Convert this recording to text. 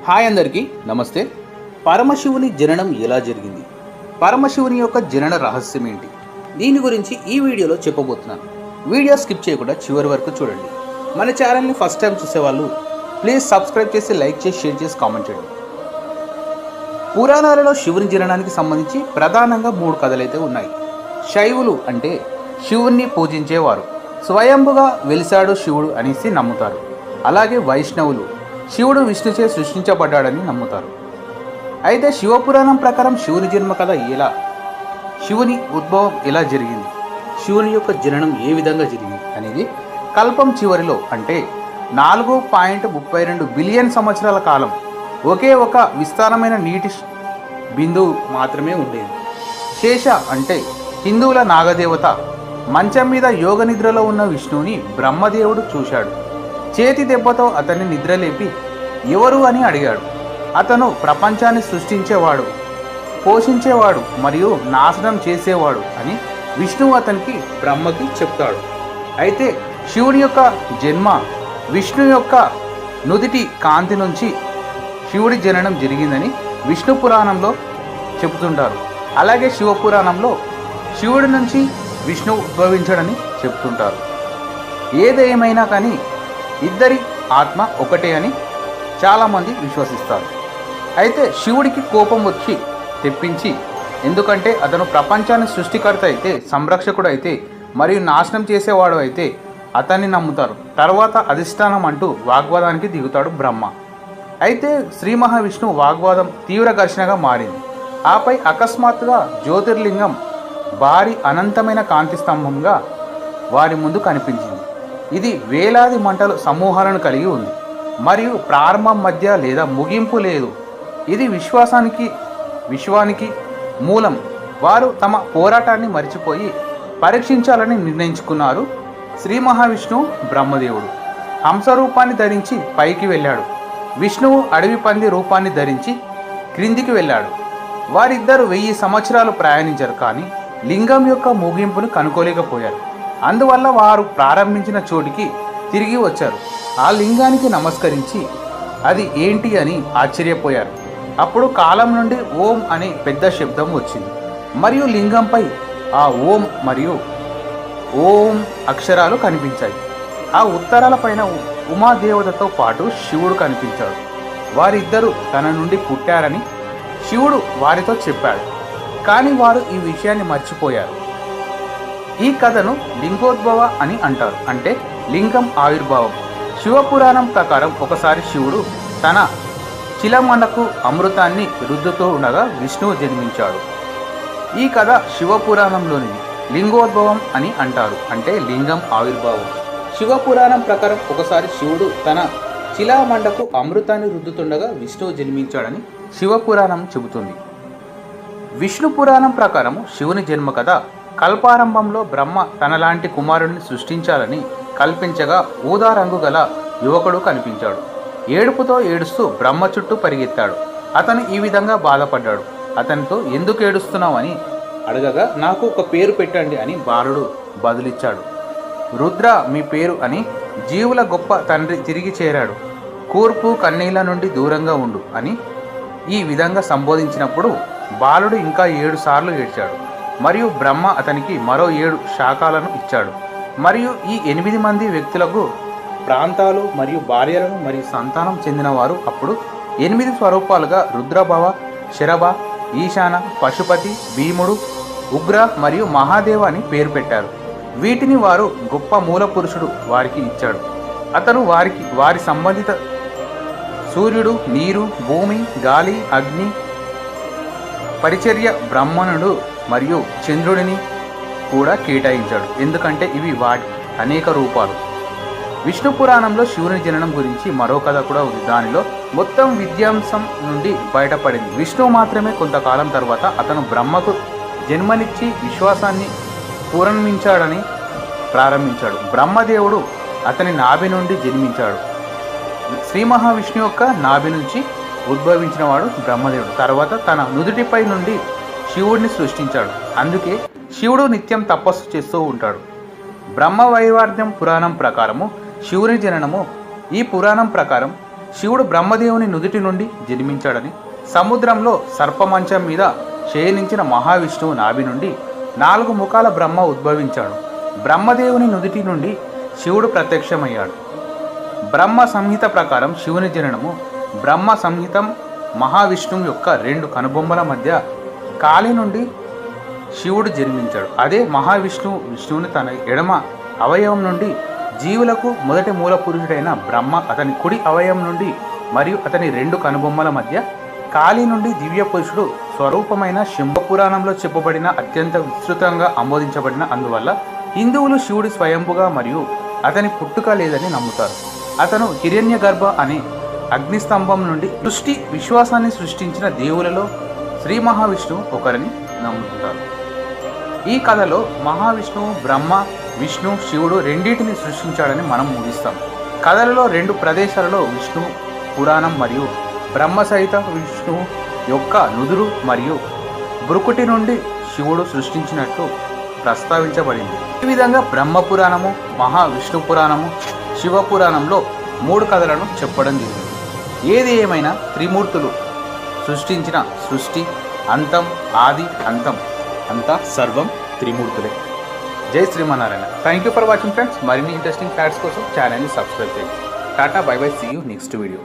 Hi అందరికీ నమస్తే. పరమశివుని జననం ఎలా జరిగింది, పరమశివుని యొక్క జనన రహస్యం ఏంటి, దీని గురించి ఈ వీడియోలో చెప్పబోతున్నాను. వీడియో స్కిప్ చేయకుండా చివరి వరకు చూడండి. మన ఛానల్ని ఫస్ట్ టైం చూసేవాళ్ళు ప్లీజ్ సబ్స్క్రైబ్ చేసి, లైక్ చేసి, షేర్ చేసి, కామెంట్ చేయండి. పురాణాలలో శివుని జననానికి సంబంధించి ప్రధానంగా 3 కథలైతే ఉన్నాయి. శైవులు అంటే శివుణ్ణి పూజించేవారు, స్వయంభుగా వెలిశాడు శివుడు అనేసి నమ్ముతారు. అలాగే వైష్ణవులు శివుడు విష్ణుచే సృష్టించబడ్డాడని నమ్ముతారు. అయితే శివపురాణం ప్రకారం శివుని జన్మ కథ ఎలా, శివుని ఉద్భవం ఎలా జరిగింది, శివుని యొక్క జననం ఏ విధంగా జరిగింది అనేది కల్పం చివరిలో అంటే 4.32 బిలియన్ సంవత్సరాల కాలం ఒకే ఒక విస్తారమైన నీటి బిందువు మాత్రమే ఉండేది. శేష అంటే హిందువుల నాగదేవత మంచం మీద యోగ నిద్రలో ఉన్న విష్ణువుని బ్రహ్మదేవుడు చూశాడు. చేతి దెబ్బతో అతన్ని నిద్రలేపి ఎవరు అని అడిగాడు. అతను ప్రపంచాన్ని సృష్టించేవాడు, పోషించేవాడు మరియు నాశనం చేసేవాడు అని విష్ణువు అతనికి బ్రహ్మకి చెప్తాడు. అయితే శివుడి యొక్క జన్మ విష్ణు యొక్క నుదిటి కాంతి నుంచి శివుడి జననం జరిగిందని విష్ణు పురాణంలో చెబుతుంటారు. అలాగే శివపురాణంలో శివుడి నుంచి విష్ణువు ఉద్భవించడని చెప్తుంటారు. ఏదేమైనా కానీ ఇద్దరి ఆత్మ ఒకటే అని చాలామంది విశ్వసిస్తారు. అయితే శివుడికి కోపం వచ్చి తెప్పించి, ఎందుకంటే అతను ప్రపంచాన్ని సృష్టికర్త అయితే, సంరక్షకుడు అయితే మరియు నాశనం చేసేవాడు అయితే అతన్ని నమ్ముతారు. తర్వాత అధిష్టానం అంటూ వాగ్వాదానికి దిగుతాడు బ్రహ్మ. అయితే శ్రీ మహావిష్ణువు వాగ్వాదం తీవ్ర ఘర్షణగా మారింది. ఆపై అకస్మాత్తుగా జ్యోతిర్లింగం భారీ అనంతమైన కాంతి స్తంభంగా వారి ముందు కనిపించింది. ఇది వేలాది మంటల సమూహాలను కలిగి ఉంది మరియు ప్రారంభం, మధ్య లేదా ముగింపు లేదు. ఇది విశ్వానికి మూలం. వారు తమ పోరాటాన్ని మరిచిపోయి పరీక్షించాలని నిర్ణయించుకున్నారు. శ్రీ మహావిష్ణువు బ్రహ్మదేవుడు హంస రూపాన్ని ధరించి పైకి వెళ్ళాడు. విష్ణువు అడవి పంది రూపాన్ని ధరించి క్రిందికి వెళ్ళాడు. వారిద్దరూ 1000 సంవత్సరాలు ప్రయాణించారు, కానీ లింగం యొక్క ముగింపును కనుక్కోలేకపోయారు. అందువల్ల వారు ప్రారంభించిన చోటికి తిరిగి వచ్చారు. ఆ లింగానికి నమస్కరించి అది ఏంటి అని ఆశ్చర్యపోయారు. అప్పుడు కాలం నుండి ఓం అనే పెద్ద శబ్దం వచ్చింది మరియు లింగంపై ఆ ఓం మరియు ఓం అక్షరాలు కనిపించాయి. ఆ ఉత్తరాల పైన ఉమాదేవతతో పాటు శివుడు కనిపించాడు. వారిద్దరూ తన నుండి పుట్టారని శివుడు వారితో చెప్పాడు, కానీ వారు ఈ విషయాన్ని మర్చిపోయారు. ఈ కథను లింగోద్భవ అని అంటారు, అంటే లింగం ఆవిర్భావం. శివపురాణం ప్రకారం ఒకసారి శివుడు తన చిలమండకు అమృతాన్ని రుద్దుతూ ఉండగా విష్ణువు జన్మించాడు. ఈ కథ శివపురాణంలోనిది. లింగోద్భవం అని అంటారు, అంటే లింగం ఆవిర్భావం. శివపురాణం ప్రకారం ఒకసారి శివుడు తన చిలామండకు అమృతాన్ని రుద్దుతుండగా విష్ణువు జన్మించాడని శివపురాణం చెబుతుంది. విష్ణు పురాణం ప్రకారం శివుని జన్మ కథ కల్పారంభంలో బ్రహ్మ తనలాంటి కుమారుడిని సృష్టించాలని కల్పించగా ఊదా రంగు గల యువకుడు కనిపించాడు. ఏడుపుతో ఏడుస్తూ బ్రహ్మ చుట్టూ పరిగెత్తాడు. అతను ఈ విధంగా బాధపడ్డాడు. అతనితో ఎందుకు ఏడుస్తున్నావు అని అడగగా, నాకు ఒక పేరు పెట్టండి అని బాలుడు బదులిచ్చాడు. రుద్ర మీ పేరు అని జీవుల గొప్ప తండ్రి తిరిగి చేరాడు. కూర్పు కన్నీళ్ల నుండి దూరంగా ఉండు అని ఈ విధంగా సంబోధించినప్పుడు బాలుడు ఇంకా 7 సార్లు ఏడ్చాడు. మరియు బ్రహ్మ అతనికి మరో 7 శాఖలను ఇచ్చాడు. మరియు ఈ 8 మంది వ్యక్తులకు ప్రాంతాలు మరియు భార్యలను మరియు సంతానం చెందినవారు అప్పుడు 8 స్వరూపాలుగా రుద్రభవ, శరభ, ఈశాన, పశుపతి, భీముడు, ఉగ్ర మరియు మహాదేవ అని పేరు పెట్టారు. వీటిని వారు గొప్ప మూల పురుషుడు వారికి ఇచ్చాడు. అతను వారి సంబంధిత సూర్యుడు, నీరు, భూమి, గాలి, అగ్ని, పరిచర్య, బ్రహ్మణుడు మరియు చంద్రుడిని కూడా కేటాయించాడు, ఎందుకంటే ఇవి వాటి అనేక రూపాలు. విష్ణు పురాణంలో శివుని జననం గురించి మరో కథ కూడా ఉంది. దానిలో మొత్తం విద్యాంశం నుండి బయటపడింది. విష్ణువు మాత్రమే కొంతకాలం తర్వాత అతను బ్రహ్మకు జన్మనిచ్చి విశ్వాసాన్ని పూరణించాడని ప్రారంభించాడు. బ్రహ్మదేవుడు అతని నాభి నుండి జన్మించాడు. శ్రీ మహావిష్ణు యొక్క నాభి నుంచి ఉద్భవించిన వాడు బ్రహ్మదేవుడు. తర్వాత తన నుదుటిపై నుండి శివుడిని సృష్టించాడు. అందుకే శివుడు నిత్యం తపస్సు చేస్తూ ఉంటాడు. బ్రహ్మ వైవర్ధ్యం పురాణం ప్రకారము శివుని జననము. ఈ పురాణం ప్రకారం శివుడు బ్రహ్మదేవుని నుదుటి నుండి జన్మించాడని, సముద్రంలో సర్పమంచం మీద శయనించిన మహావిష్ణువు నాభి నుండి 4 ముఖాల బ్రహ్మ ఉద్భవించాడు. బ్రహ్మదేవుని నుదుటి నుండి శివుడు ప్రత్యక్షమయ్యాడు. బ్రహ్మ సంహిత ప్రకారం శివుని జననము బ్రహ్మ సంహితం మహావిష్ణువు యొక్క 2 కనుబొమ్మల మధ్య కాలి నుండి శివుడు జన్మించాడు. అదే విష్ణువుని తన ఎడమ అవయవం నుండి జీవులకు మొదటి మూల పురుషుడైన బ్రహ్మ అతని కుడి అవయవం నుండి మరియు అతని 2 కనుబొమ్మల మధ్య కాలి నుండి దివ్య పురుషుడు స్వరూపమైన శంభ పురాణంలో చెప్పబడిన అత్యంత విస్తృతంగా ఆమోదించబడిన అందువల్ల హిందువులు శివుడి స్వయంభుగా మరియు అతని పుట్టుక లేదని నమ్ముతారు. అతను హిరణ్య గర్భ అనే అగ్నిస్తంభం నుండి విశ్వాసాన్ని సృష్టించిన దేవులలో శ్రీ మహావిష్ణువు ఒకరిని నమ్ముతారు. ఈ కథలో మహావిష్ణువు బ్రహ్మ, విష్ణు, శివుడు రెండింటిని సృష్టించాడని మనం ముగిస్తాం. కథలలో 2 ప్రదేశాలలో విష్ణు పురాణం మరియు బ్రహ్మ సహిత విష్ణువు యొక్క నుదురు మరియు బ్రుకుటి నుండి శివుడు సృష్టించినట్లు ప్రస్తావించబడింది. ఈ విధంగా బ్రహ్మ పురాణము, మహావిష్ణు పురాణము, శివ పురాణంలో 3 కథలను చెప్పడం జరిగింది. ఏది ఏమైనా త్రిమూర్తులు సృష్టించిన సృష్టి, అంతం, ఆది, అంతం అంతా సర్వం త్రిమూర్తులే. జై Srimannarayana. Thank you for watching friends. మరిన్ని ఇంట్రెస్టింగ్ ఫ్యాక్ట్స్ కోసం ఛానల్ని సబ్స్క్రైబ్ చేయండి. టాటా, bye bye, see you next video.